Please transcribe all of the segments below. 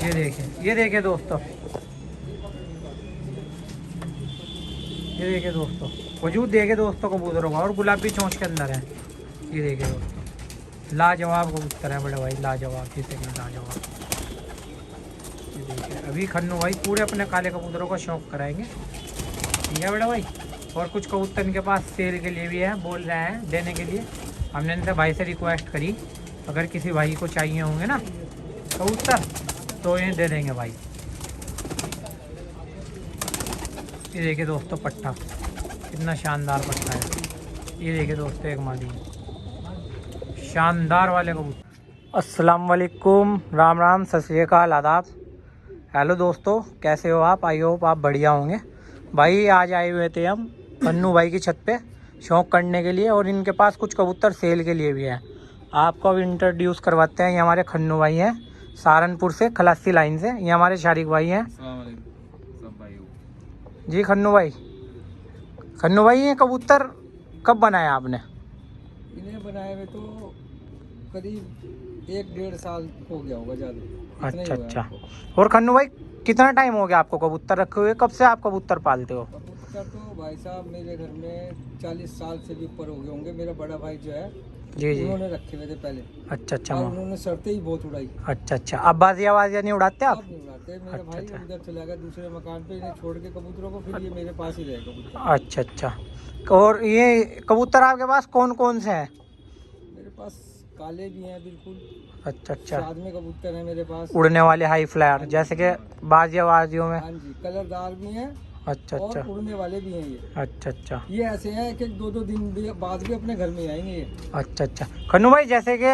ये देखिए दोस्तों, ये देखिए दोस्तों, वजूद देखे दोस्तों कबूतरों का, और गुलाबी चोंच के अंदर है। ये देखिए दोस्तों, लाजवाब कबूतर है बड़े भाई, लाजवाब, जिसे कि लाजवाब। ये देखिए, अभी खन्नू भाई पूरे अपने काले कबूतरों का शौक कराएंगे, ठीक है बड़े भाई। और कुछ कबूतर इनके पास सेल के लिए भी है, बोल रहे हैं देने के लिए। हमने इनसे भाई से रिक्वेस्ट करी, अगर किसी भाई को चाहिए होंगे ना कबूतर तो ये दे देंगे भाई। ये देखिए दोस्तों पट्टा, कितना शानदार पट्टा है। ये देखिए दोस्तों एक मादी शानदार वाले कबूतर। अस्सलाम वालेकुम, राम राम, सत श्री अकाल, आदाब। हेलो दोस्तों, कैसे हो आप? आई होप आप बढ़िया होंगे। भाई आज आए हुए थे हम खन्नू भाई की छत पे शौक करने के लिए, और इनके पास कुछ कबूतर सेल के लिए भी हैं। आपको अब इंट्रोड्यूस करवाते हैं। ये हमारे खन्नू भाई हैं, सहारनपुर से, खलासी लाइन से। ये हमारे शारिक भाई हैं जी। खन्नू भाई ये कबूतर कब बनाया आपने? इन्हें बनाए हुए तो करीब 1-1.5 साल हो गया होगा, ज़्यादा। अच्छा। और खन्नू भाई कितना टाइम हो गया आपको कबूतर रखे हुए? कब से आप कबूतर पालते हो? कबूतर तो भाई साहब मेरे घर में 40 साल से भी ऊपर हो गए होंगे। मेरा बड़ा भाई जो है जी, उन्होंने रखे हुए थे पहले। अच्छा। उन्होंने शर्तें ही बहुत उड़ाई। अच्छा। अब बाजिया नहीं उड़ाते आप? अब नहीं उड़ाते। मेरा भाई उधर चला गया दूसरे मकान पे, इन्हें छोड़ के कबूतरों को, फिर ये मेरे पास ही रहे कबूतर। अच्छा। और ये कबूतर आपके पास कौन कौन से हैं? मेरे पास काले भी हैं बिल्कुल। अच्छा। में कबूतर है मेरे पास, उड़ने वाले हाई फ्लायर, जैसे कि बाजियों में। हाँ जी, कलरदार भी हैं। अच्छा। और उड़ने वाले भी हैं ये। अच्छा। ये ऐसे हैं कि 2-2 दिन बाद भी अपने घर में आएंगे ये। अच्छा। खन्नू भाई जैसे कि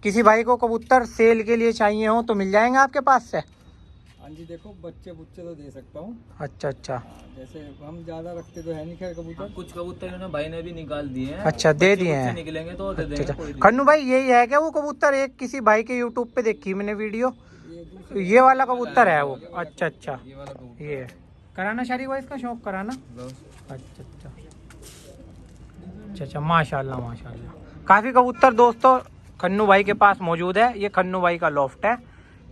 किसी भाई को कबूतर सेल के लिए चाहिए हो तो मिल जाएंगे आपके पास से? हाँ जी, देखो बच्चे तो दे सकता हूँ। अच्छा। जैसे हम ज्यादा रखते तो है नहीं खैर कबूतर। कुछ कबूतर ना भाई ने भी निकाल दिए हैं। अच्छा, दे दिए हैं। निकलेंगे तो दे देंगे। कोई खन्नू भाई यही है क्या वो कबूतर? एक किसी भाई के यूट्यूब पे देखी मैंने वीडियो, ये वाला कबूतर है वो? अच्छा। ये कराना शारिक भाई, इसका शौक कराना। अच्छा। माशाल्लाह। काफ़ी कबूतर दोस्तों खन्नू भाई के पास मौजूद है। ये खन्नू भाई का लॉफ्ट है,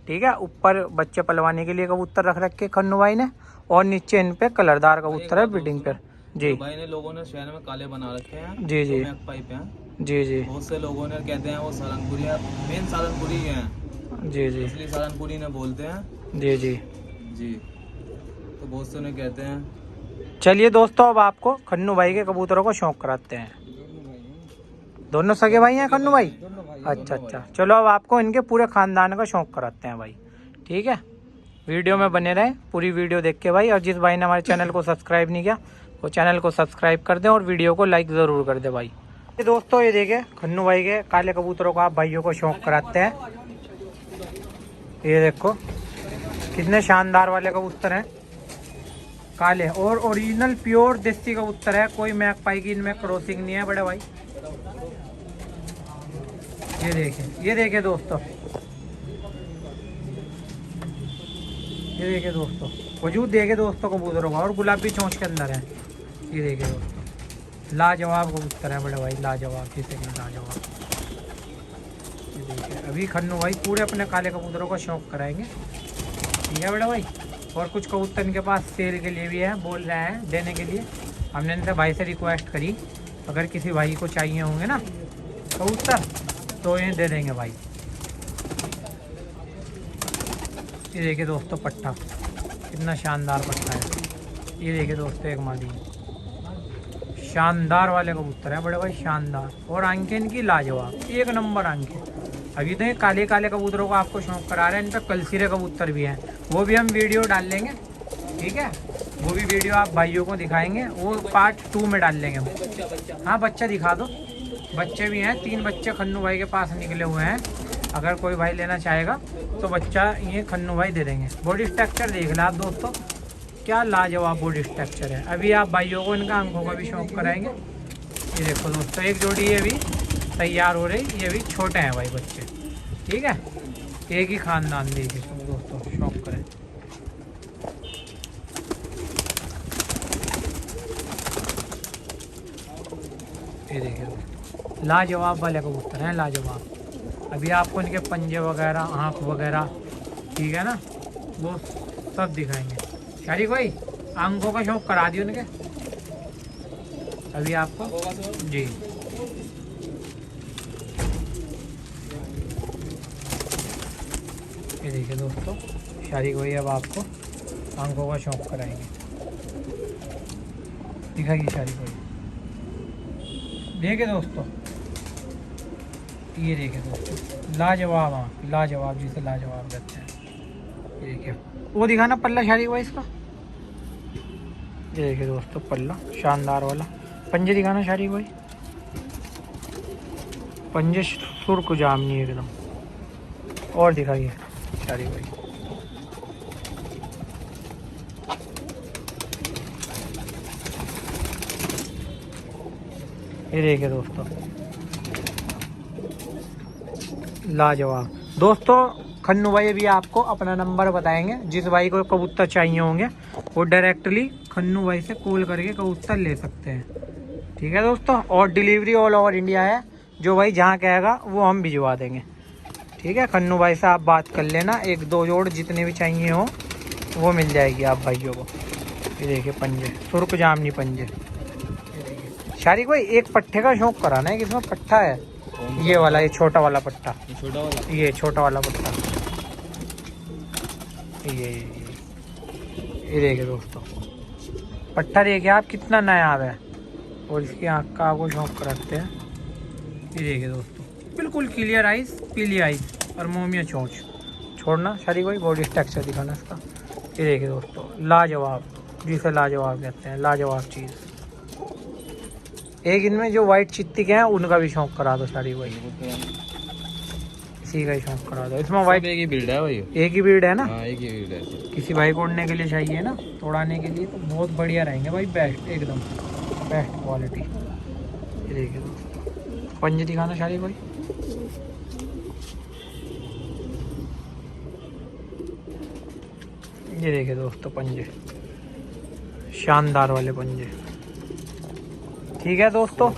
ठीक है। ऊपर बच्चे पलवाने के लिए कबूतर रख रखे खन्नू भाई ने, और नीचे इन पे कलरदार कबूतर है ब्रीडिंग पर। जी भाई ने लोगों ने शहर में काले बना रखे हैं। जी। जी। बहुत से लोगों ने कहते हैं वो सारनपुरी है, मेन सारनपुरी हैं। जी। इसलिए सारनपुरी ने बोलते हैं। जी। तो बहुत से उन्हें कहते हैं। चलिए दोस्तों, अब आपको खन्नू भाई के कबूतरों को शौक कराते हैं। दोनों सगे भाई हैं खन्नू भाई? अच्छा। चलो अब आपको इनके पूरे खानदान का शौक कराते हैं भाई, ठीक है। वीडियो में बने रहें, पूरी वीडियो देख के भाई। और जिस भाई ने हमारे चैनल को सब्सक्राइब नहीं किया वो चैनल को सब्सक्राइब कर दें, और वीडियो को लाइक ज़रूर कर दे भाई। ये दोस्तों ये देखिए खन्नू भाई के काले कबूतरों को आप भाइयों को शौक कराते हैं। ये देखो कितने शानदार वाले कबूतर हैं, काले और ओरिजिनल प्योर देसी कबूतर है। कोई मैकपाई की इनमें क्रॉसिंग नहीं है बड़े भाई। ये देखिए दोस्तों, ये देखिए दोस्तों, वजूद देखे दोस्तों कबूतरों का, और गुलाबी चोंच के अंदर है। ये देखिए दोस्तों, लाजवाब कबूतर है बड़े भाई, लाजवाब, जिसे कि लाजवाब। ये देखिए, अभी खन्नू भाई पूरे अपने काले कबूतरों का शौक कराएंगे, ठीक है बड़े भाई। और कुछ कबूतर इनके पास सेल के लिए भी है, बोल रहे हैं देने के लिए। हमने इनसे भाई से रिक्वेस्ट करी, अगर किसी भाई को चाहिए होंगे ना कबूतर तो ये दे देंगे भाई। ये देखिए दोस्तों पट्टा, कितना शानदार पट्टा है। ये देखिए दोस्तों एक मादी शानदार वाले कबूतर है बड़े भाई, शानदार। और आंखें इनकी लाजवाब, एक नंबर आंखें। अभी तो ये काले कबूतरों को आपको शौक करा रहे हैं। इन पर कलसीरे कबूतर भी हैं, वो भी हम वीडियो डाल लेंगे, ठीक है। वो भी वीडियो आप भाइयों को दिखाएंगे, वो पार्ट 2 में डाल लेंगे हम। हाँ बच्चा दिखा दो, बच्चे भी हैं। 3 बच्चे खन्नू भाई के पास निकले हुए हैं। अगर कोई भाई लेना चाहेगा तो बच्चा ये खन्नू भाई दे देंगे। बॉडी स्ट्रक्चर देख लो आप दोस्तों, क्या लाजवाब बॉडी स्ट्रक्चर है। अभी आप भाइयों को इनका आंखों का भी शौक कराएंगे। ये देखो दोस्तों, एक जोड़ी ये भी तैयार हो रही, ये भी छोटे हैं भाई बच्चे, ठीक है। एक ही खानदान देखिए दोस्तों, शौक करें। ये देखिए दोस्तों, लाजवाब वाले कबूतर हैं, लाजवाब। अभी आपको इनके पंजे वगैरह, आँख वगैरह ठीक है ना, वो सब दिखाएंगे। शारिक भाई आंखों का शौक करा दियो उनके अभी आपको जी। ये देखिए दोस्तों, शारिक भाई अब आपको आंखों का शौक कराएंगे। दिखाइए शारिक भाई, देखिए दोस्तों, ये देखिए दोस्तों, लाजवाब आँख, लाजवाब जिसे लाजवाब कहते हैं। ये देखिए, वो दिखाना पल्ला शारिक भाई इसका। ये देखिए दोस्तों पल्ला शानदार वाला। पंजे दिखाना शारिक भाई, पंजे सुर्ख जामनी एकदम। और दिखाइए शारिक भाई, ये देखिए दोस्तों, लाजवाब। दोस्तों खन्नू भाई भी आपको अपना नंबर बताएंगे, जिस भाई को कबूतर चाहिए होंगे वो डायरेक्टली खन्नू भाई से कॉल करके कबूतर ले सकते हैं। ठीक है दोस्तों, और डिलीवरी ऑल ओवर इंडिया है, जो भाई जहाँ कहेगा वो हम भिजवा देंगे। ठीक है, खन्नू भाई से आप बात कर लेना, 1-2 जोड़ जितने भी चाहिए हो वो मिल जाएगी आप भाइयों को। ये देखिए पंजे, सुर्ख जामनी पंजे। शारिक भाई एक पट्टे का शौक कराना है, किसमें पट्टा है? ये वाला, ये छोटा वाला पट्टा, छोटा वाला, ये छोटा वाला पट्टा। ये देखिए दोस्तों, पट्टा देखिए आप कितना नायाब है, और इसकी आँख का आपको शौक कराते हैं। ये देखिए दोस्तों, बिल्कुल क्लियर आइज, पीली आइज और मोमिया चोंच। छोड़ना शारिक भाई, बॉडी स्ट्रक्चर दिखाना इसका। ये देखिए दोस्तों, लाजवाब, जिसे लाजवाब कहते हैं, लाजवाब चीज़। एक इनमें जो वाइट चित्ती के हैं उनका भी शौक करा दो शारिक भाई, इसी का ही शौक करा दो। इसमें वाइट एक ही बिल्ड है भाई, एक ही ब्रीड है ना? हाँ एक ही बिल्ड है। किसी भाई को उड़ने के लिए चाहिए ना, तोड़ाने के लिए, तो बहुत बढ़िया रहेंगे भाई, बेस्ट, एकदम बेस्ट क्वालिटी। ये देखिए दोस्तों, पंजे दिखाना शारिक भाई। ये देखिए दोस्तों पंजे, शानदार वाले पंजे। ठीक है दोस्तों,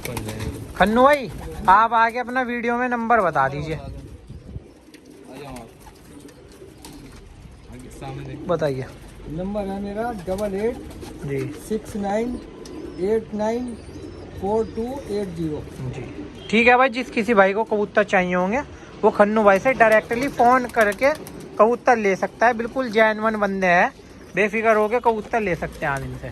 खन्नू भाई आप आगे अपना वीडियो में नंबर बता दीजिए, बताइए। नंबर है मेरा 88 जी 69 89 4280 जी। ठीक है भाई, जिस किसी भाई को कबूतर चाहिए होंगे वो खन्नू भाई से डायरेक्टली फ़ोन करके कबूतर ले सकता है। बिल्कुल जेन्युइन बंदे हैं, बेफिक्र होकर कबूतर ले सकते हैं आप इनसे।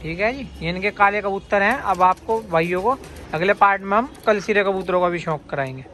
ठीक है जी, ये इनके काले कबूतर हैं। अब आपको भाइयों को अगले पार्ट में हम कलसिरे कबूतरों का भी शौक कराएंगे।